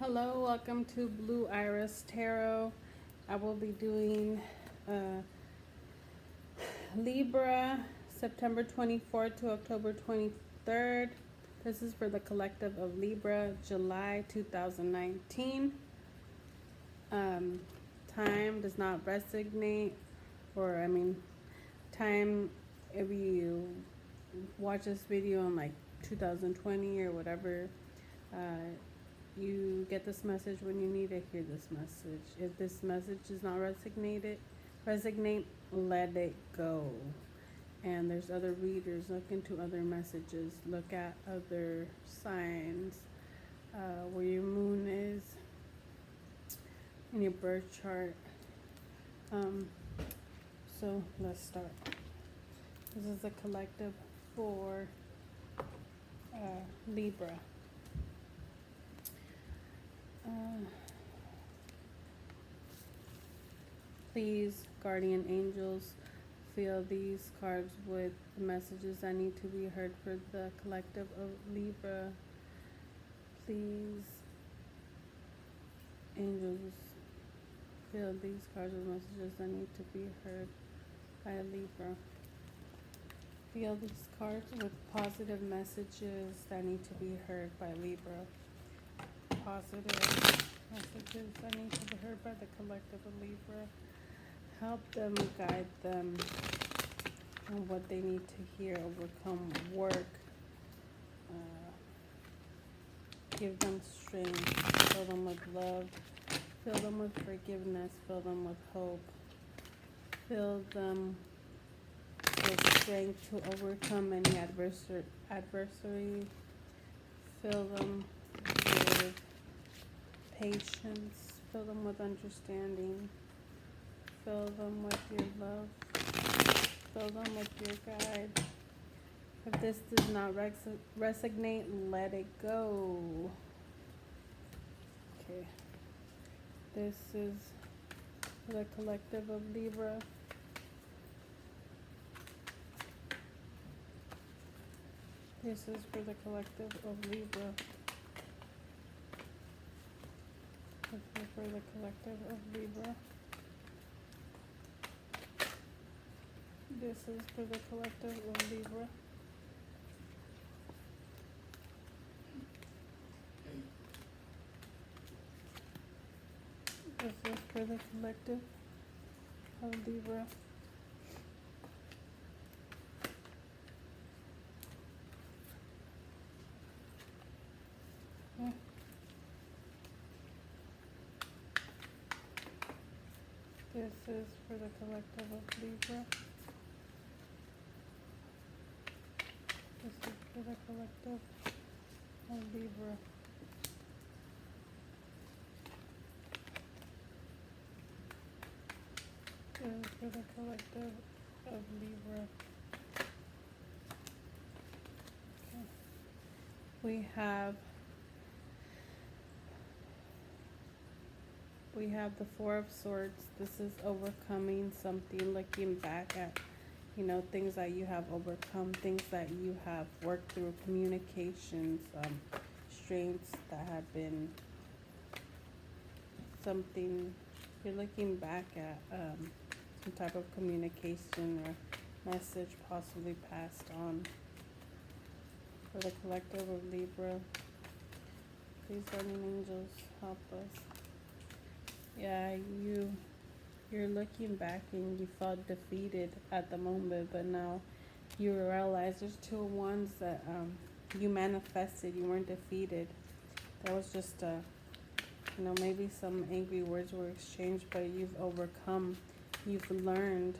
Hello, welcome to Blue Iris Tarot. I will be doing Libra, September 24th to October 23rd. This is for the collective of Libra, July 2019. Time does not resonate, time, if you watch this video in like 2020 or whatever, you get this message when you need to hear this message. If this message does not resonate, let it go. And there's other readers. Look into other messages. Look at other signs, where your moon is in your birth chart. So let's start. This is a collective for Libra. Please, guardian angels, fill these cards with the messages that need to be heard for the collective of Libra. Please, angels, fill these cards with messages that need to be heard by Libra. Fill these cards with positive messages that need to be heard by Libra. Positive messages that need to be heard by the collective of Libra. Help them, guide them on what they need to hear, overcome, work. Give them strength, fill them with love, fill them with forgiveness, fill them with hope, fill them with strength to overcome any adversary, fill them with patience, fill them with understanding, fill them with your love, fill them with your guide. If this does not resonate, let it go. Okay. This is the collective of Libra. This is for the collective of Libra. This is for the collective of Libra. This is for the collective of Libra. This is for the collective of Libra. Okay. This is for the collective of Libra. This is for the collective of Libra. This is for the collective of Libra. Okay. We have the Four of Swords. This is overcoming something, looking back at, things that you have overcome, things that you have worked through, communications, strengths that have been something you're looking back at, some type of communication or message possibly passed on. For the collective of Libra, please, guardian angels, help us. Yeah, you're looking back and you felt defeated at the moment, but now you realize there's two of wands that you manifested. You weren't defeated. That was just maybe some angry words were exchanged, but you've overcome. You've learned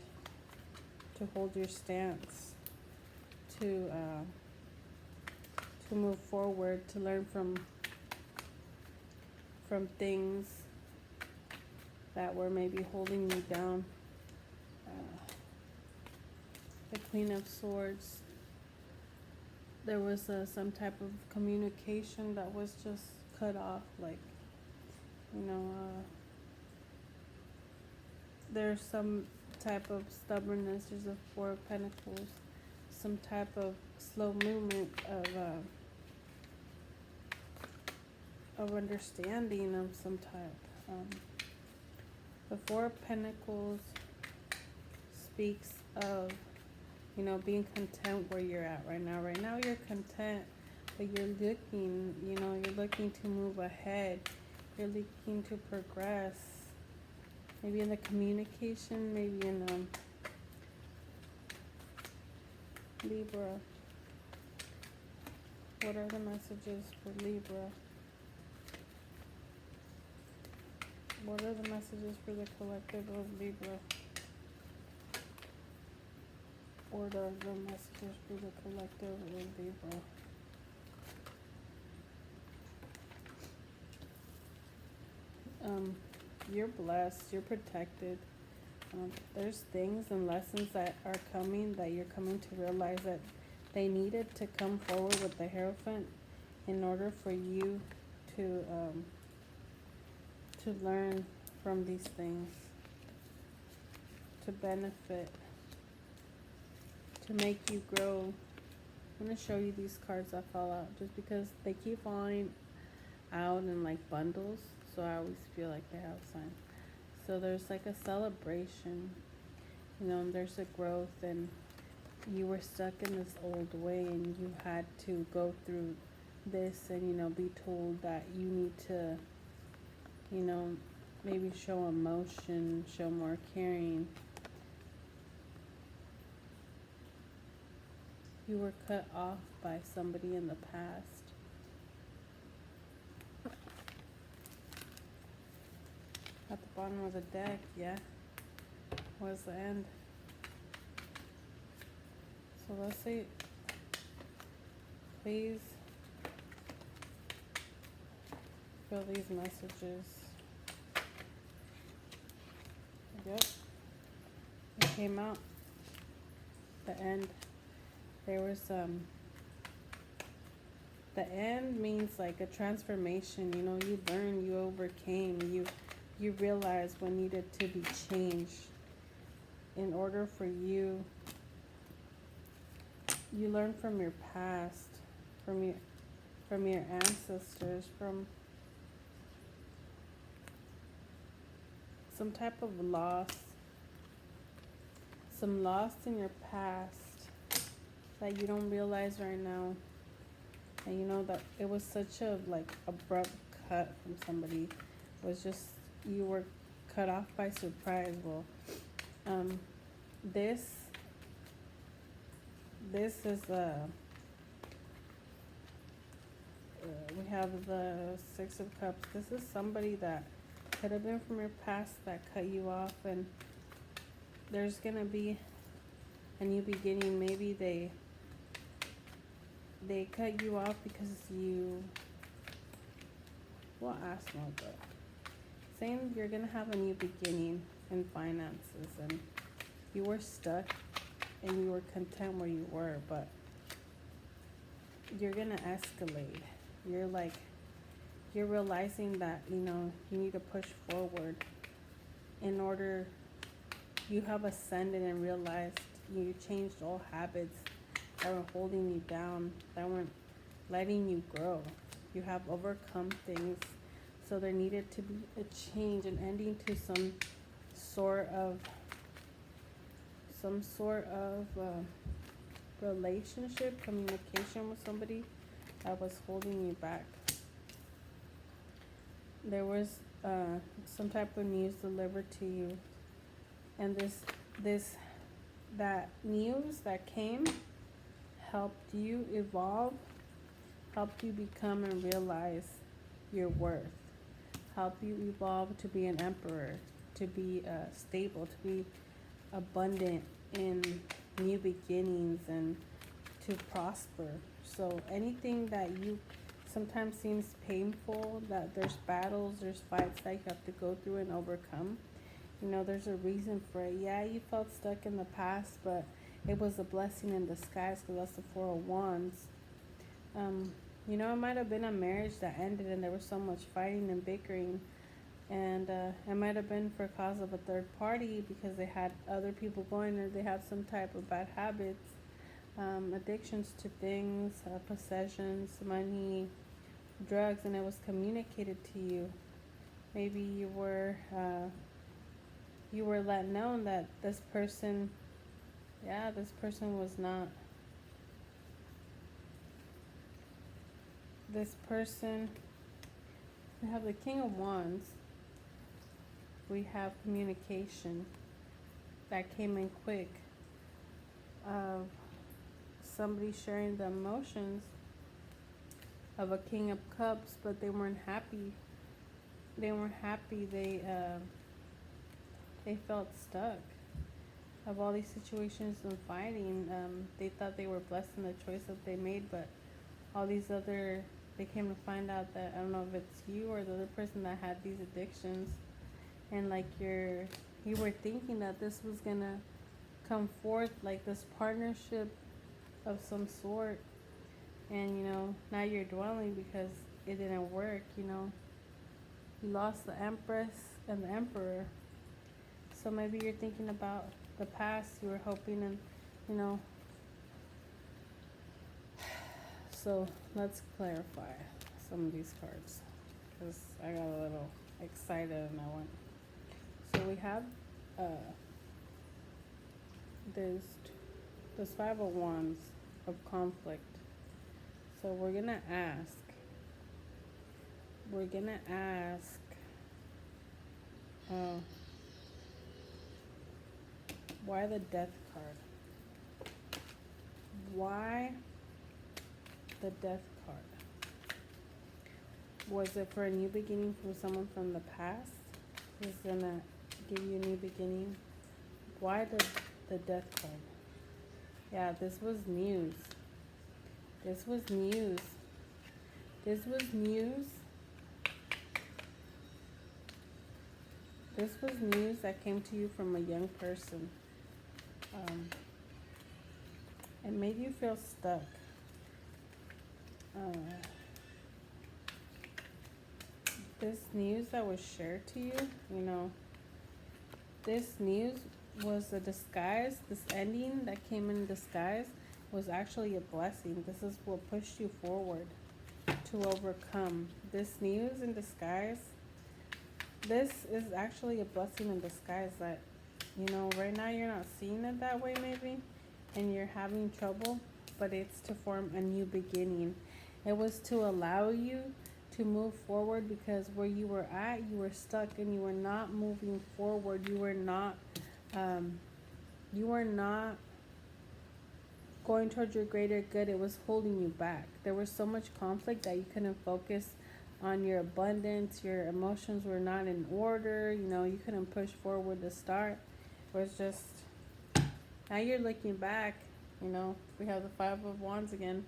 to hold your stance, to move forward, to learn from things that were maybe holding you down. The Queen of Swords, there was some type of communication that was just cut off, like, there's some type of stubbornness. There's a Four of Pentacles, some type of slow movement of understanding of some type. The Four of Pentacles speaks of, you know, being content where you're at right now. Right now you're content, but you're looking, you know, you're looking to move ahead. You're looking to progress. Maybe in the communication, maybe in Libra. What are the messages for Libra? What are the messages for the collective of Libra? What are the messages for the collective of Libra? You're blessed. You're protected. There's things and lessons that are coming that you're coming to realize that they needed to come forward with the Hierophant in order for you to learn from these things, to benefit, to make you grow. I'm going to show you these cards that fall out just because they keep falling out in like bundles, so I always feel like they have signs. So there's like a celebration, you know, and there's a growth, and you were stuck in this old way and you had to go through this and, you know, be told that you need to, you know, maybe show emotion, show more caring. You were cut off by somebody in the past. At the bottom of the deck, yeah, was the end. So let's say, please feel these messages. Yep, it came out. The end. There was the end means like a transformation. You know, you learned, you overcame, you realized what needed to be changed in order for you. You learn from your past, from your ancestors, from some type of loss, some loss in your past that you don't realize right now. And you know that it was such a like abrupt cut from somebody. It was just, you were cut off by surprise. Well, this is we have the Six of Cups. This is somebody that could have been from your past that cut you off, and there's gonna be a new beginning. Maybe they cut you off because you, well, ask more, but saying you're gonna have a new beginning in finances, and you were stuck and you were content where you were, but you're gonna escalate. You're realizing that, you know, you need to push forward in order. You have ascended and realized you changed all habits that were holding you down, that weren't letting you grow. You have overcome things, so there needed to be a change, an ending to some sort of relationship, communication with somebody that was holding you back. There was some type of news delivered to you, and that news that came helped you evolve, helped you become and realize your worth, helped you evolve to be an emperor, to be stable, to be abundant in new beginnings, and to prosper. So anything that you sometimes seems painful, that there's battles, there's fights that you have to go through and overcome, you know, there's a reason for it. Yeah, you felt stuck in the past, but it was a blessing in disguise, because that's the Four of Wands. You know, it might have been a marriage that ended and there was so much fighting and bickering, and it might have been for cause of a third party because they had other people going, or they have some type of bad habits, addictions to things, possessions, money, drugs and it was communicated to you. Maybe you were let know that this person, yeah, this person was not, this person, we have the King of Wands, we have communication that came in quick, of somebody sharing the emotions of a King of Cups, but they weren't happy. They weren't happy. They felt stuck of all these situations and fighting. They thought they were blessed in the choice that they made, but all these other, they came to find out that, I don't know if it's you or the other person that had these addictions, and like you were thinking that this was gonna come forth, like this partnership of some sort, and now you're dwelling because it didn't work. You lost the Empress and the Emperor, so maybe you're thinking about the past. You were hoping, and so let's clarify some of these cards, because I got a little excited and I went. So we have this Five of Wands of conflict. So we're gonna ask why the Death card? Why the Death card? Was it for a new beginning from someone from the past? Is gonna give you a new beginning? Why the Death card? Yeah, this was news. This was news. This was news. This was news that came to you from a young person. It made you feel stuck. This news that was shared to you, this news was a disguise. This ending that came in disguise was actually a blessing. This is what pushed you forward to overcome. This news in disguise, this is actually a blessing in disguise that, right now you're not seeing it that way maybe, and you're having trouble, but it's to form a new beginning. It was to allow you to move forward, because where you were at, you were stuck and you were not moving forward. You were not going towards your greater good. It was holding you back. There was so much conflict that you couldn't focus on your abundance. Your emotions were not in order. You couldn't push forward to start. It was just, now you're looking back. We have the Five of Wands again.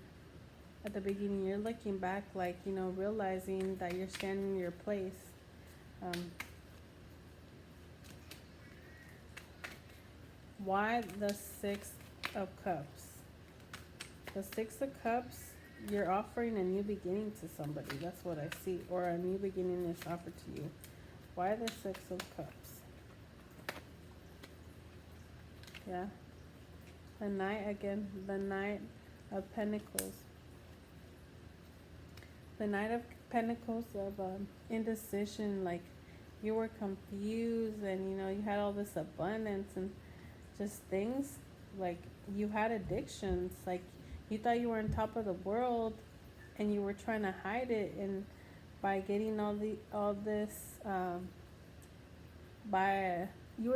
At the beginning, you're looking back, like, realizing that you're standing in your place. Why the Six of Cups? The Six of Cups, you're offering a new beginning to somebody. That's what I see. Or a new beginning is offered to you. Why the Six of Cups? Yeah. The Knight again. The Knight of Pentacles. The Knight of Pentacles of indecision. Like, you were confused, and you had all this abundance and just things. Like, you had addictions. Like, you thought you were on top of the world, and you were trying to hide it, and by getting all this you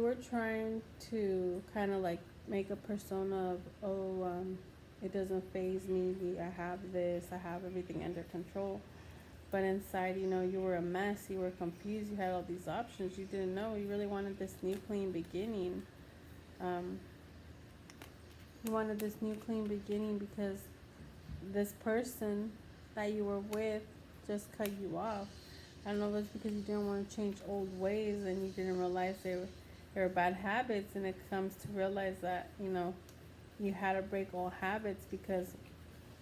were trying to kind of like make a persona of, it doesn't faze me, I have this, I have everything under control. But inside, you were a mess, you were confused, you had all these options, you didn't know, you really wanted this new clean beginning. You wanted this new clean beginning because this person that you were with just cut you off. I don't know if it's because you didn't want to change old ways and you didn't realize they were bad habits, and it comes to realize that, you had to break all habits, because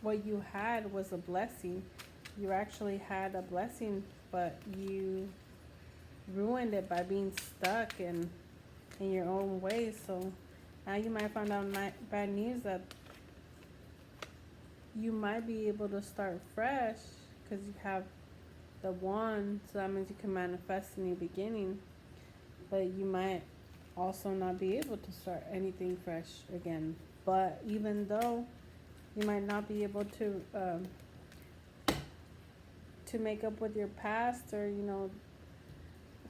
what you had was a blessing. You actually had a blessing, but you ruined it by being stuck in your own ways. So now you might find out bad news that you might be able to start fresh because you have the wand, so that means you can manifest a new beginning. But you might also not be able to start anything fresh again. But even though you might not be able to make up with your past, or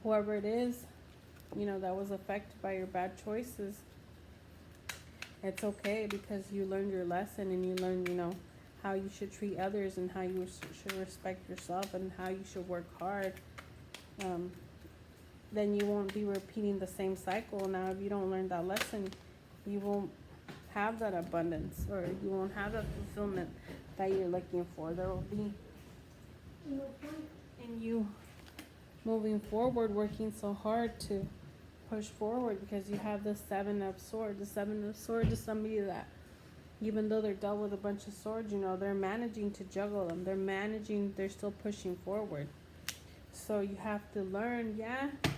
whoever it is, that was affected by your bad choices, it's okay, because you learned your lesson, and you learned how you should treat others, and how you should respect yourself, and how you should work hard. Then you won't be repeating the same cycle. Now if you don't learn that lesson, you won't have that abundance, or you won't have that fulfillment that you're looking for. There will be no point in you moving forward, working so hard to push forward, because you have the Seven of Swords. The Seven of Swords is somebody that, even though they're dealt with a bunch of swords, they're managing to juggle them. They're still pushing forward. So you have to learn,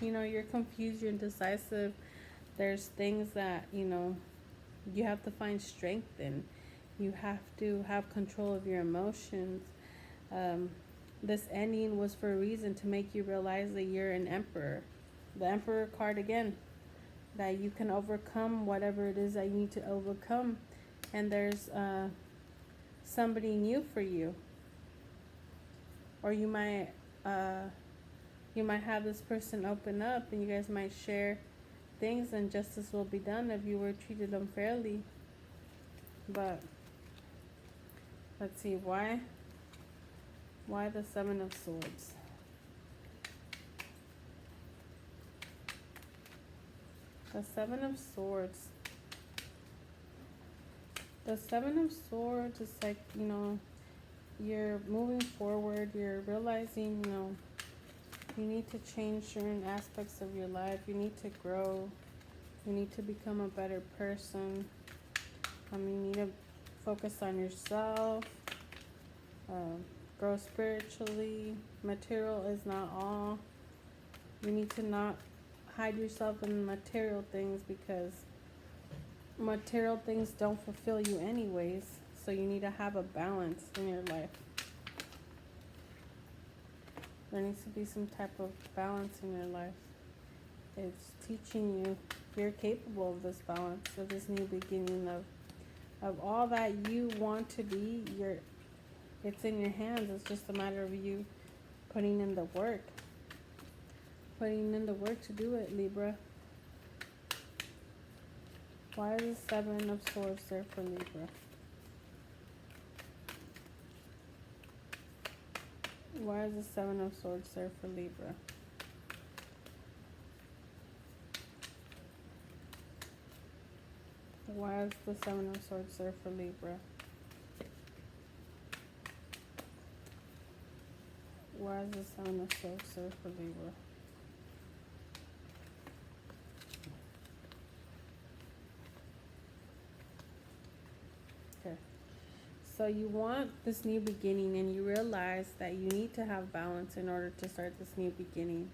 you're confused, you're indecisive. There's things that, you have to find strength in. You have to have control of your emotions. This ending was for a reason, to make you realize that you're an emperor. The Emperor card again. That you can overcome whatever it is that you need to overcome. And there's somebody new for you. Or you might have this person open up, and you guys might share things, and justice will be done if you were treated unfairly. But let's see, why the Seven of Swords? The Seven of Swords. The Seven of Swords is like, you're moving forward, you're realizing, you need to change certain aspects of your life. You need to grow. You need to become a better person. You need to focus on yourself. Grow spiritually. Material is not all. You need to not hide yourself in material things, because material things don't fulfill you anyways. So you need to have a balance in your life. There needs to be some type of balance in your life. It's teaching you you're capable of this balance, of this new beginning, of all that you want to be. It's in your hands. It's just a matter of you putting in the work. Putting in the work to do it, Libra. Why is the Seven of Swords there for Libra? Why is the Seven of Swords there for Libra? Why is the Seven of Swords there for Libra? Why is the Seven of Swords there for Libra? Okay. So you want this new beginning, and you realize that you need to have balance in order to start this new beginning.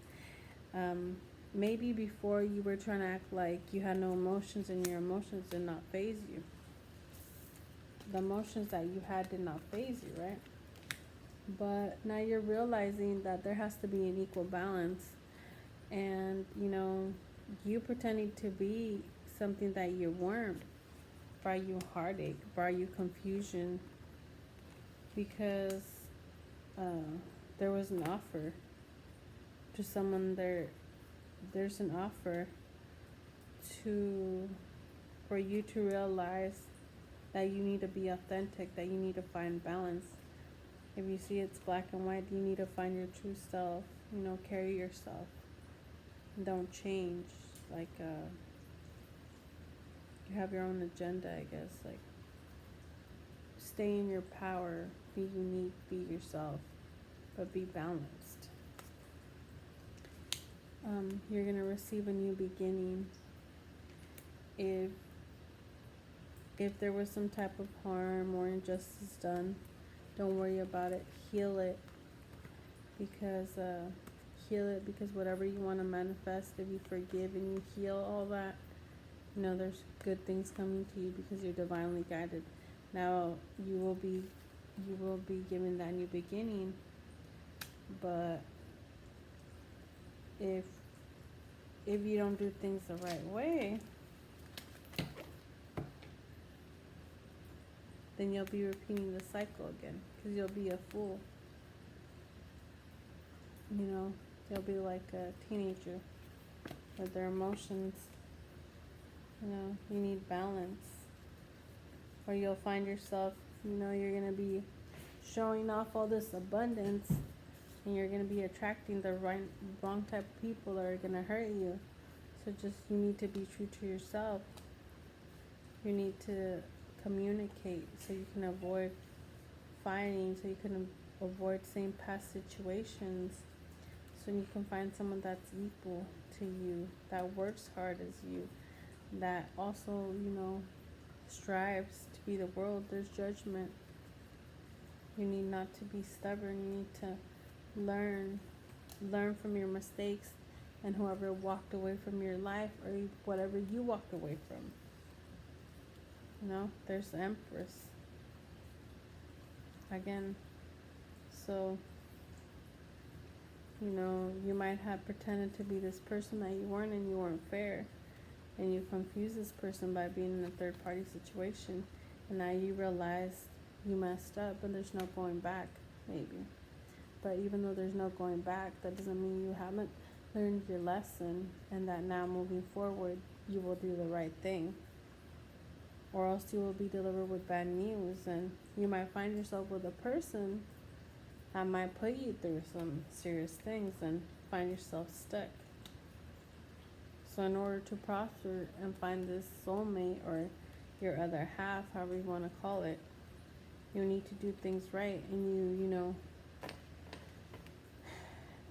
Maybe before you were trying to act like you had no emotions, and your emotions did not faze you. The emotions that you had did not faze you, right? But now you're realizing that there has to be an equal balance. And, you pretending to be something that you weren't brought you heartache, brought you confusion, because there was an offer to someone there. There's an offer for you to realize that you need to be authentic, that you need to find balance. If you see it's black and white, you need to find your true self. Carry yourself. Don't change. Like, you have your own agenda, I guess. Like, stay in your power. Be unique. Be yourself. But be balanced. You're going to receive a new beginning. If there was some type of harm or injustice done, don't worry about it. Heal it. Because whatever you want to manifest, if you forgive and you heal all that, there's good things coming to you, because you're divinely guided. Now you will be given that new beginning, but if you don't do things the right way, then you'll be repeating the cycle again, because you'll be a fool. You know, you'll be like a teenager with their emotions. You know, you need balance. Or you'll find yourself, you know, you're going to be showing off all this abundance, and you're going to be attracting the wrong type of people that are going to hurt you. So just, you need to be true to yourself. You need to communicate so you can avoid fighting, so you can avoid same past situations, so you can find someone that's equal to you, that works hard as you, that also, you know, strives to be the world. There's judgment. You need not to be stubborn. You need to learn from your mistakes and whoever walked away from your life, or whatever you walked away from. You know, there's the Empress again. So, you know, you might have pretended to be this person that you weren't, and you weren't fair, and you confused this person by being in a third party situation, and now you realize you messed up, but there's no going back, maybe. But even though there's no going back, that doesn't mean you haven't learned your lesson, and that now moving forward you will do the right thing, or else you will be delivered with bad news, and you might find yourself with a person that might put you through some serious things and find yourself stuck. So in order to prosper and find this soulmate, or your other half, however you want to call it, you need to do things right, and you know,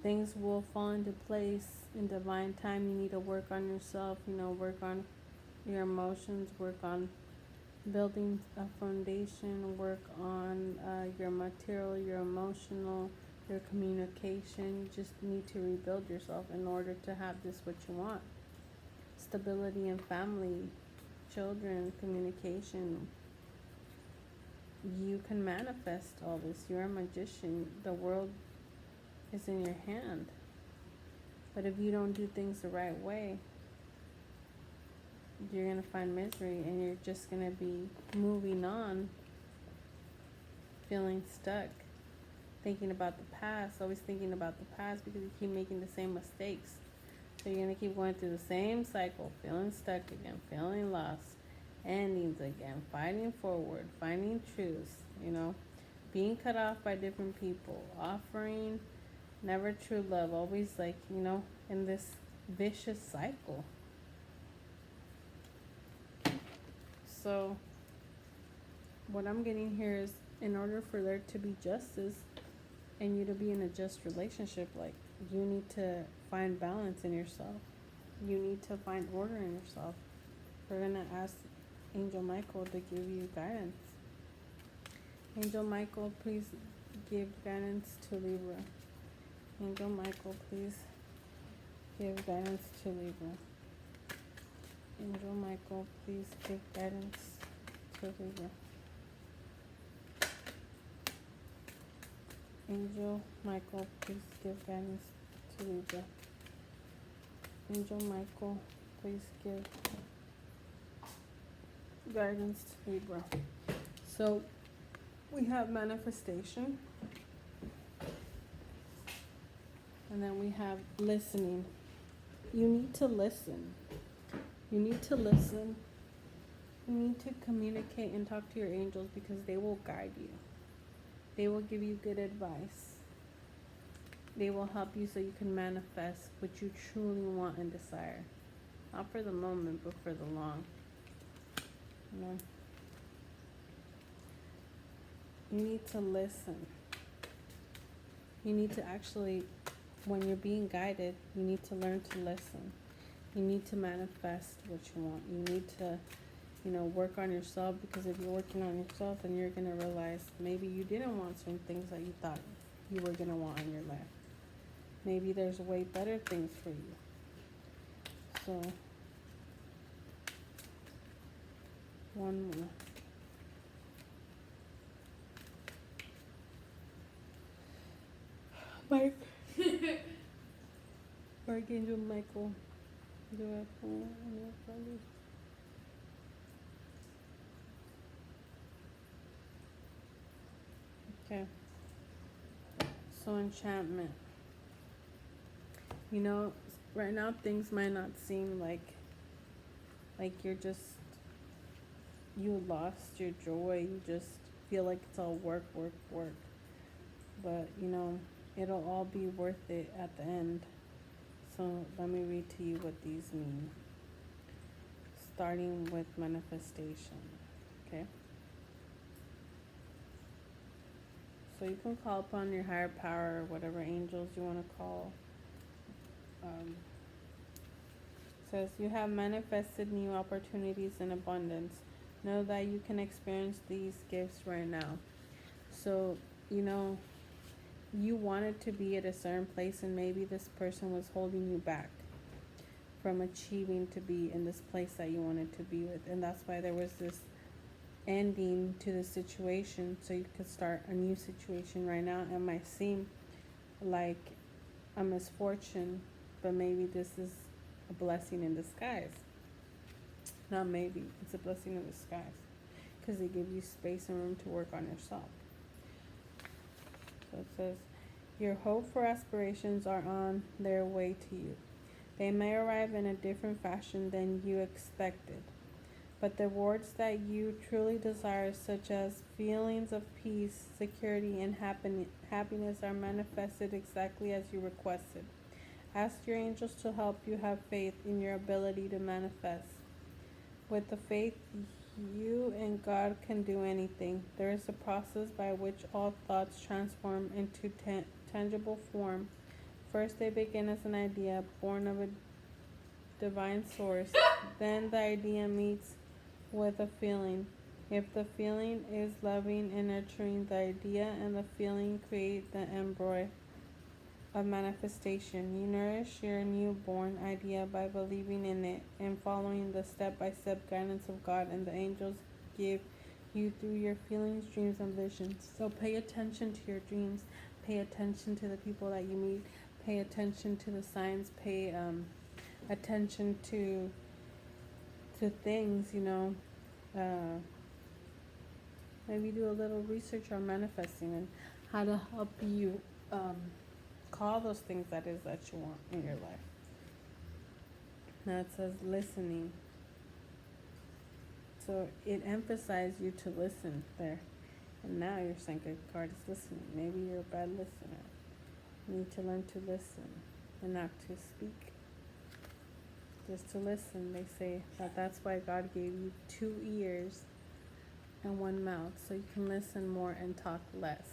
things will fall into place in divine time. You need to work on yourself, you know, work on your emotions, work on building a foundation, work on your material, your emotional, your communication. You just need to rebuild yourself in order to have this what you want. Stability in family, children, communication. You can manifest all this. You're a magician. The world is in your hand. But if you don't do things the right way, you're going to find misery, and you're just going to be moving on, feeling stuck, thinking about the past, always thinking about the past, because you keep making the same mistakes. So you're going to keep going through the same cycle, feeling stuck again, feeling lost, endings again, fighting forward, finding truths, you know, being cut off by different people, offering never true love, always like, you know, in this vicious cycle. So what I'm getting here is, in order for there to be justice and you to be in a just relationship, like, you need to find balance in yourself. You need to find order in yourself. We're going to ask Angel Michael to give you guidance. Angel Michael, please give guidance to Libra. Angel Michael, please give guidance to Libra. Angel Michael, please give guidance to Libra. Angel Michael, please give guidance to Libra. Angel Michael, please give guidance to Libra. So we have manifestation, and then we have listening. You need to listen. You need to listen. You need to communicate and talk to your angels, because they will guide you. They will give you good advice. They will help you so you can manifest what you truly want and desire. Not for the moment, but for the long. You know? You need to listen. You need to actually, when you're being guided, you need to learn to listen. You need to manifest what you want. You need to, you know, work on yourself, because if you're working on yourself, then you're going to realize maybe you didn't want some things that you thought you were going to want in your life. Maybe there's way better things for you. So, one more. Mike. Archangel Michael. Do I pull any of these? Okay. So enchantment. You know, right now things might not seem like you're just you lost your joy. You just feel like it's all work, work, work. But you know, it'll all be worth it at the end. So let me read to you what these mean. Starting with manifestation. Okay. So you can call upon your higher power or whatever angels you want to call. Says you have manifested new opportunities in abundance. Know that you can experience these gifts right now. So, you know, you wanted to be at a certain place and maybe this person was holding you back from achieving to be in this place that you wanted to be with. And that's why there was this ending to the situation so you could start a new situation right now. It might seem like a misfortune, but maybe this is a blessing in disguise. Not maybe, it's a blessing in disguise because they give you space and room to work on yourself. So it says, your hope for aspirations are on their way to you. They may arrive in a different fashion than you expected, but the rewards that you truly desire, such as feelings of peace, security, and happiness, are manifested exactly as you requested. Ask your angels to help you have faith in your ability to manifest. With the faith, you and God can do anything. There is a process by which all thoughts transform into tangible form. First, they begin as an idea born of a divine source. Then the idea meets with a feeling. If the feeling is loving and nurturing, the idea and the feeling create the embryo of manifestation. You nourish your newborn idea by believing in it and following the step-by-step guidance of God and the angels give you through your feelings, dreams, and visions. So pay attention to your dreams. Pay attention to the people that you meet. Pay attention to the signs. Pay attention to things, you know. Maybe do a little research on manifesting and how to help you call those things that is that you want in your life. Now it says listening. So it emphasizes you to listen there. And now your Sanka card is listening. Maybe you're a bad listener. You need to learn to listen and not to speak. Just to listen. They say that that's why God gave you 2 ears and 1 mouth. So you can listen more and talk less.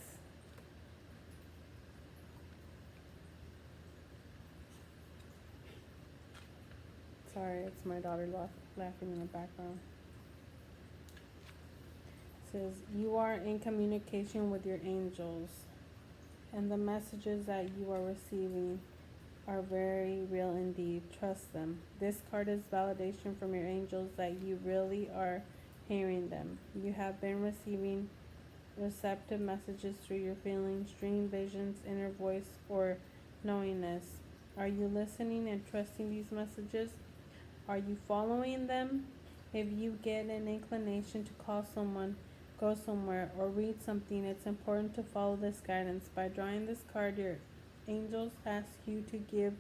Sorry, it's my daughter laughing in the background. It says, you are in communication with your angels, and the messages that you are receiving are very real indeed. Trust them. This card is validation from your angels that you really are hearing them. You have been receiving receptive messages through your feelings, dream visions, inner voice, or knowingness. Are you listening and trusting these messages? Are you following them? If you get an inclination to call someone, go somewhere, or read something, it's important to follow this guidance. By drawing this card, your angels ask you to give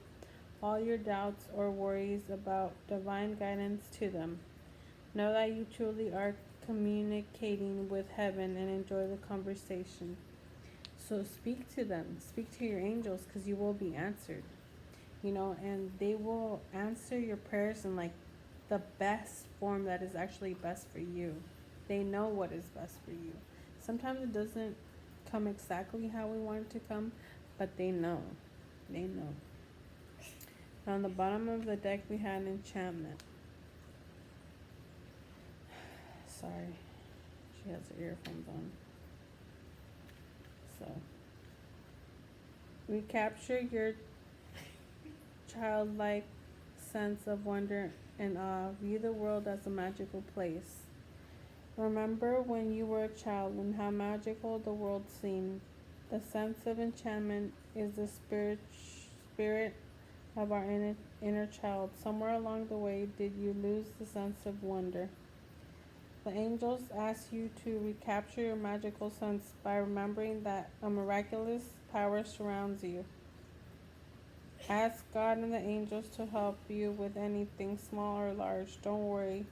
all your doubts or worries about divine guidance to them. Know that you truly are communicating with heaven and enjoy the conversation. So speak to them. Speak to your angels because you will be answered. You know, and they will answer your prayers in like the best form that is actually best for you. They know what is best for you. Sometimes it doesn't come exactly how we want it to come, but they know. They know. On the bottom of the deck, we had enchantment. Sorry, she has her earphones on. So, recapture your childlike sense of wonder and awe. View the world as a magical place. Remember when you were a child and how magical the world seemed. The sense of enchantment is the spirit of our inner child. Somewhere along the way, did you lose the sense of wonder? The angels ask you to recapture your magical sense by remembering that a miraculous power surrounds you. Ask God and the angels to help you with anything small or large. Don't worry,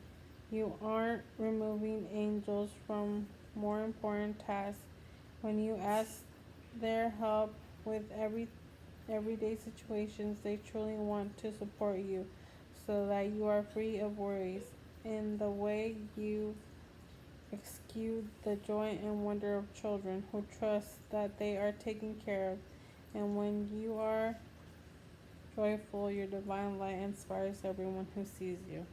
you aren't removing angels from more important tasks. When you ask their help with everyday situations, they truly want to support you so that you are free of worries. In the way you exude the joy and wonder of children who trust that they are taken care of. And when you are joyful, your divine light inspires everyone who sees you.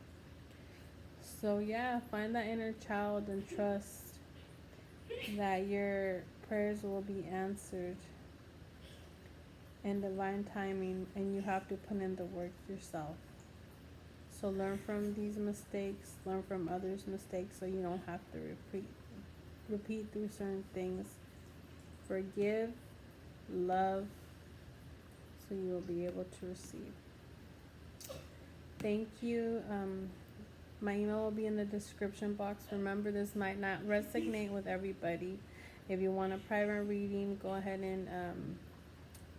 So, yeah, find that inner child and trust that your prayers will be answered in divine timing, and you have to put in the work yourself. So, learn from these mistakes, learn from others' mistakes so you don't have to repeat through certain things. Forgive, love, so you will be able to receive. Thank you. My email will be in the description box. Remember, this might not resonate with everybody. If you want a private reading, go ahead and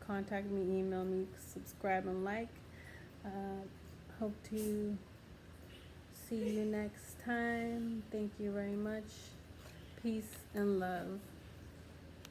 contact me, email me, subscribe, and like. Hope to see you next time. Thank you very much. Peace and love.